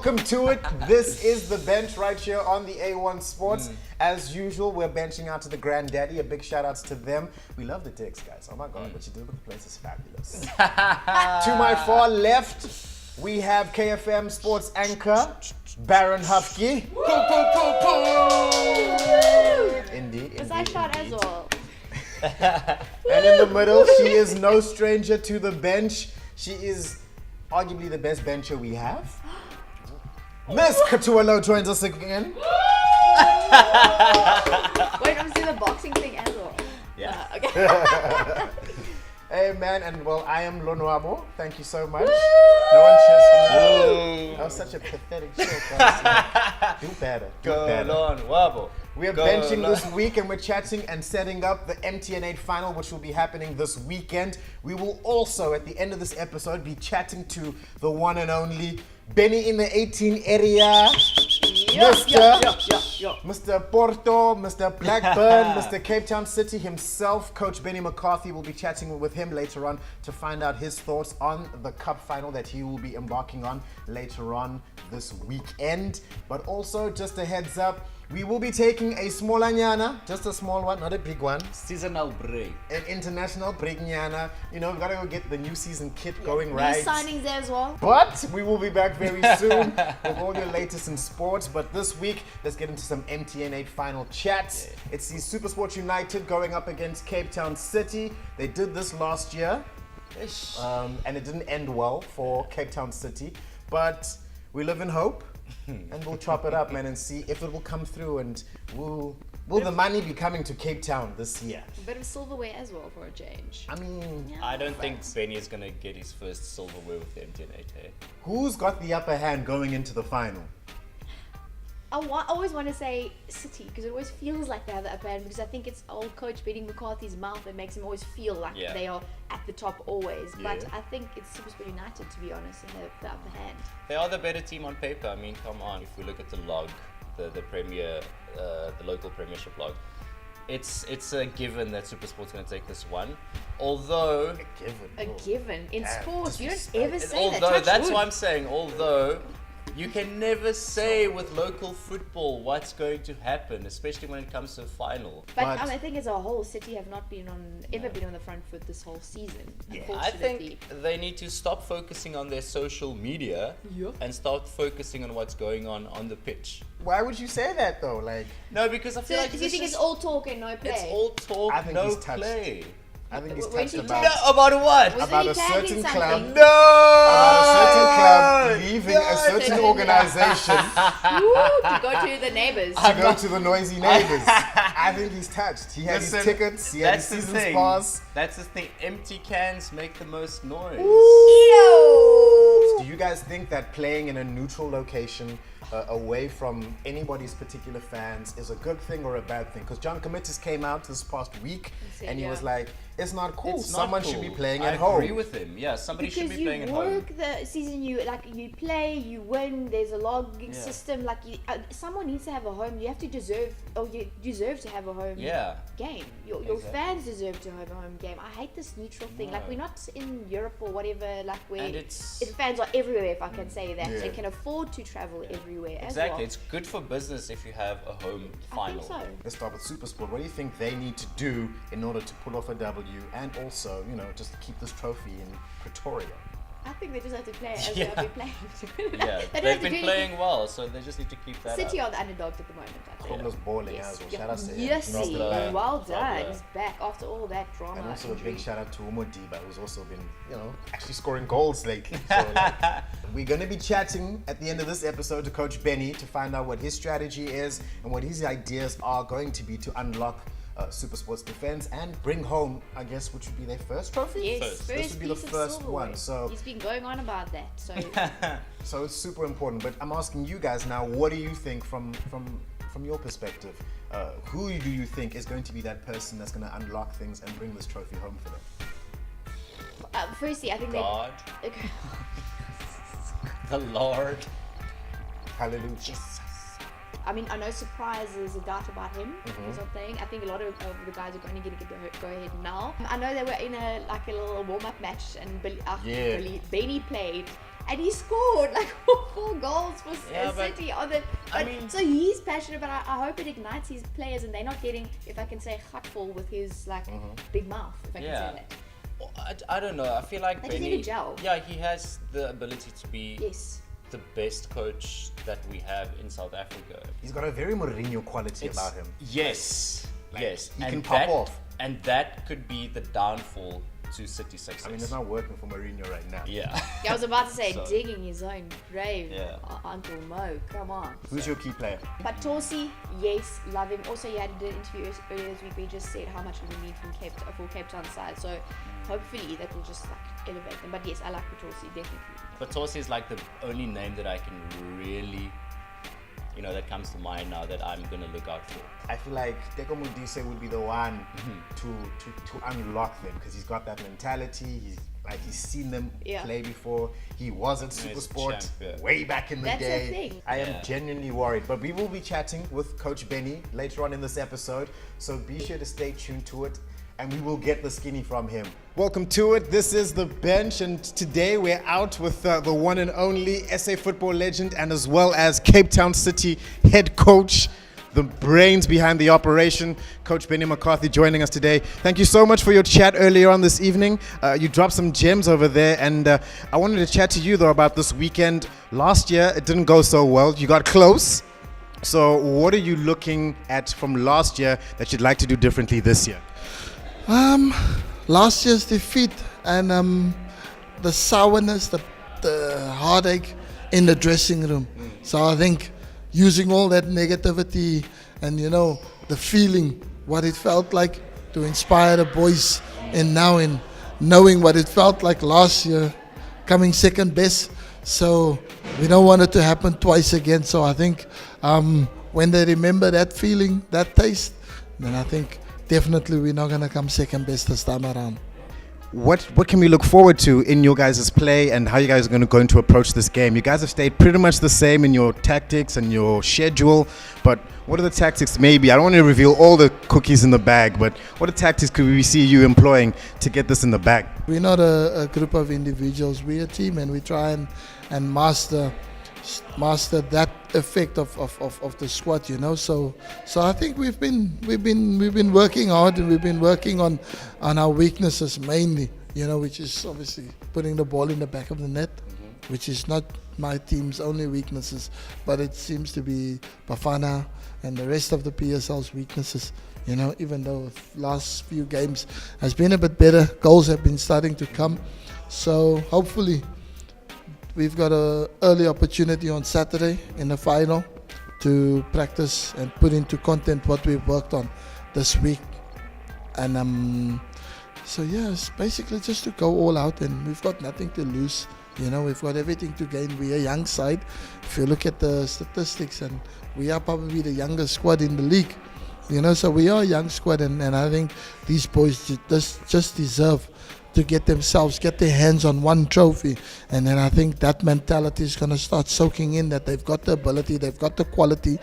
welcome to it. This is the bench right here on the A1 Sports. As usual, we're benching out to the granddaddy. A big shout outs to them. We love the digs, guys. Oh my God, what you did with the place is fabulous. To my far left, we have KFM Sports anchor, Baron Hufke. Indeed. Was I shot as well? And in the middle, she is no stranger to the bench. She is arguably the best bencher we have. Miss Katualo joins us again. Wait, I'm seeing the boxing thing as well. Yeah. Okay. Hey man, and well, I am Lonwabo. Thank you so much. No one cheers for me. That was such a pathetic shit, guys. Do better. Do better. Lonwabo. We are benching this week and we're chatting and setting up the MTN 8 final, which will be happening this weekend. We will also, at the end of this episode, be chatting to the one and only Benny in the 18 area. Mr. Porto, Mr. Blackburn, Mr. Cape Town City himself. Coach Benni McCarthy will be chatting with him later on to find out his thoughts on the cup final that he will be embarking on later on this weekend. But also, just a heads up, we will be taking a small anyana, just a small one, not a big one. Seasonal break. An international break nyana. You know, we've got to go get the new season kit going right. New signings there as well. But we will be back very soon with all your latest in sports. But this week, let's get into some MTN 8 final chats. It's the SuperSport United going up against Cape Town City. They did this last year, and it didn't end well for Cape Town City. But we live in hope, and we'll chop it up, man, and see if it will come through. And will the money be coming to Cape Town this year? A bit of silverware as well for a change. I mean, I don't think Benny is going to get his first silverware with the MTN 8. who's got the upper hand going into the final? I always want to say City because it always feels like they have the upper hand because I think it's old coach Benni McCarthy's mouth that makes him always feel like they are at the top always. Yeah. But I think it's SuperSport United, to be honest, and the upper hand. They are the better team on paper. I mean, come on. If we look at the log, the premier, the local premiership log, it's a given that SuperSport's going to take this one. Although A given in sports, you don't disrespect. ever say that. although Touch that's wood. what I'm saying. Although you can never say with local football what's going to happen, especially when it comes to a final. But But- I think as a whole, City have not been ever been on the front foot this whole season. I Unfortunately. think they need to stop focusing on their social media and start focusing on what's going on the pitch. Why would you say that though? Like, No, because I So, feel like do you this think is- it's all talk and no play? it's all talk, I think no he's touched. play. I think he's When touched he about No, about what? Was about he a tagging certain something? club. No! About a certain club leaving a certain no. organization Woo, to go to the neighbors. to go to the noisy neighbors. I think he's touched. He had his Listen, tickets. He had his that's the season thing. pass. That's the thing. Empty cans make the most noise. Do you guys think that playing in a neutral location away from anybody's particular fans is a good thing or a bad thing? Because John Committis came out this past week said, and he was yeah. like, it's not cool. It's not Someone cool. should be playing I at home. agree with him. Yeah, somebody Because should be playing you at home. work the season, you play, you win. There's a logging Yeah. system. Someone needs to have a home. You have to deserve, or you deserve to have a home Yeah. game. Your Exactly. fans deserve to have a home game. I hate this neutral thing. Like, No. we're not in Europe or whatever. Like, where And it's fans are everywhere. If I can say that, Yeah. they can afford to travel everywhere as exactly. well. It's good for business if you have a home I final. think so. Let's start with SuperSport. What do you think they need to do in order to pull off a W and also, just keep this trophy in Pretoria? I think they just have to play as Yeah. they have been playing. Yeah, They don't have they've to been do anything. playing well, so they just need to keep that City up. are the underdogs at the moment, I think. Kobler's balling Yes, as well. yeah. Shout out to him. Yes, He's the man. well done. Probably. He's back after all that drama. And also a injury. big shout out to Umo Diba, who's also been, actually scoring goals lately. So, we're going to be chatting at the end of this episode to Coach Benny to find out what his strategy is and what his ideas are going to be to unlock SuperSport's defense and bring home, I guess, which would be their first trophy? Yes, First. This would be the piece of first silverware. one. So, He's been going on about that. So so it's super important. But I'm asking you guys now, what do you think from your perspective? Who do you think is going to be that person that's going to unlock things and bring this trophy home for them? firstly, I think God, they. the Lord. Hallelujah. I mean, I know surprise is a doubt about him or something. I think a lot of the guys are going to get a go ahead now. I know they were in a little warm up match and Yeah. Benny played. and he scored like 4 goals for City on the. So he's passionate, but I hope it ignites his players and they're not getting, if I can say, hutful with his like big mouth. If I can say that. I don't know. I feel like They Benny, need a gel. yeah, he has the ability to be the best coach that we have in South Africa. He's got a very Mourinho quality about him. Yes, yes. He can pop off. And that could be the downfall to City success. I mean, it's not working for Mourinho right now. Yeah. I was about to say, digging his own grave, Uncle Mo. Come on. Who's your key player? But Tosi, yes, love him. Also, he had an interview earlier this week where he just said how much we need from Cape Town side. So hopefully that will just like elevate them. But yes, I like Tosi, definitely. But Tosi is like the only name that I can really, that comes to mind now that I'm gonna look out for. I feel like Teko Modise would be the one to unlock them because he's got that mentality. He's seen them play before. He was at SuperSport way back in the day. That's the thing. I am genuinely worried. But we will be chatting with Coach Benny later on in this episode. So be sure to stay tuned to it. And we will get the skinny from him. Welcome to it. This is The Bench, and today we're out with the one and only SA football legend and as well as Cape Town City head coach, the brains behind the operation, Coach Benni McCarthy joining us today. Thank you so much for your chat earlier on this evening. You dropped some gems over there, and I wanted to chat to you though about this weekend. Last year, it didn't go so well. You got close. So what are you looking at from last year that you'd like to do differently this year? Last year's defeat and the sourness, the heartache in the dressing room. So I think using all that negativity and the feeling, what it felt like to inspire the boys, and now in knowing what it felt like last year, coming second best. So we don't want it to happen twice again. So I think when they remember that feeling, that taste, then I think definitely we're not going to come second best this time around. What can we look forward to in your guys' play and how you guys are going to approach this game? You guys have stayed pretty much the same in your tactics and your schedule, but what are the tactics maybe? I don't want to reveal all the cookies in the bag, but what tactics could we see you employing to get this in the bag? We're not a group of individuals. We're a team, and we try and master that effect of the squad, So I think we've been working hard, and we've been working on our weaknesses mainly, which is obviously putting the ball in the back of the net, which is not my team's only weaknesses, but it seems to be Bafana and the rest of the PSL's weaknesses. Even though the last few games has been a bit better, goals have been starting to come. So hopefully we've got an early opportunity on Saturday in the final to practice and put into content what we've worked on this week. And so it's basically just to go all out, and we've got nothing to lose. We've got everything to gain. We're a young side. If you look at the statistics, and we are probably the youngest squad in the league. So we are a young squad, and I think these boys just deserve to get their hands on one trophy. And then I think that mentality is going to start soaking in, that they've got the ability, they've got the quality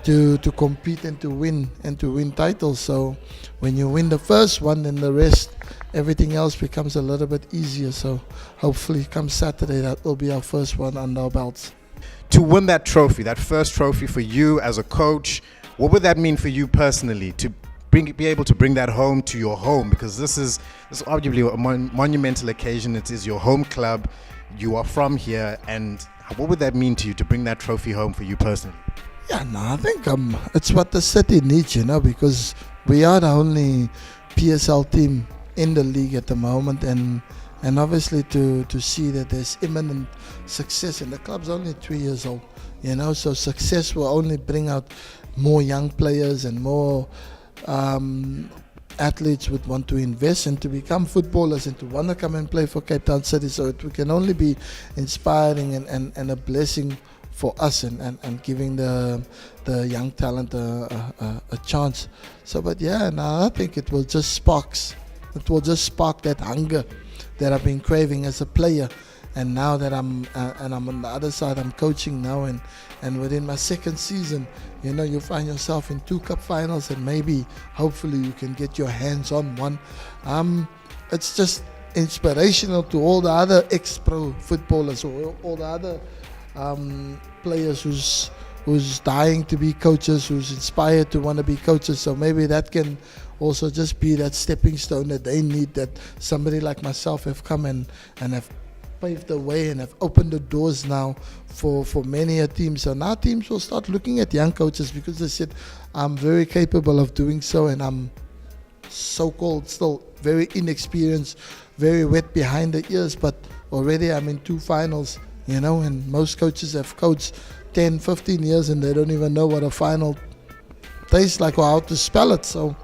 to compete and to win titles. So when you win the first one, then the rest, everything else becomes a little bit easier. So hopefully come Saturday, that will be our first one under our belts. To win that trophy, that first trophy for you as a coach, what would that mean for you personally to be able to bring that home to your home? Because this is arguably a monumental occasion. It is your home club. You are from here, and what would that mean to you to bring that trophy home for you personally? I think it's what the city needs, because we are the only PSL team in the league at the moment, and obviously to see that there's imminent success, and the club's only 3 years old, so success will only bring out more young players and more athletes would want to invest and to become footballers and to want to come and play for Cape Town City. So it can only be inspiring and a blessing for us and giving the young talent a chance. So, but I think it will just spark that hunger that I've been craving as a player. And now that I'm on the other side, I'm coaching now, and within my second season, you find yourself in 2 cup finals, and maybe, hopefully, you can get your hands on one. It's just inspirational to all the other ex-pro footballers or all the other players who's dying to be coaches, who's inspired to want to be coaches. So maybe that can also just be that stepping stone that they need, that somebody like myself have come and have paved the way and have opened the doors now for many a team. So now teams will start looking at young coaches because they said, I'm very capable of doing so, and I'm so-called still very inexperienced, very wet behind the ears, but already I'm in 2 finals, and most coaches have coached 10, 15 years and they don't even know what a final tastes like or how to spell it. So,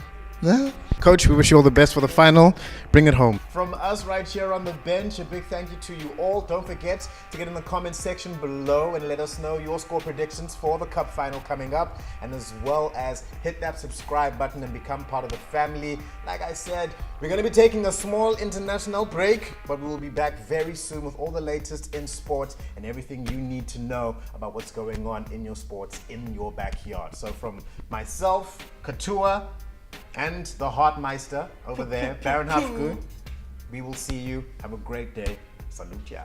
yeah. Coach, we wish you all the best for the final. Bring it home. From us right here on the bench, a big thank you to you all. Don't forget to get in the comment section below and let us know your score predictions for the cup final coming up, and as well as hit that subscribe button and become part of the family. Like I said, we're going to be taking a small international break, but we will be back very soon with all the latest in sports and everything you need to know about what's going on in your sports in your backyard. So from myself, Katua, and the Hartmeister over there, Baron Hafgood, we will see you. Have a great day. Salute ya.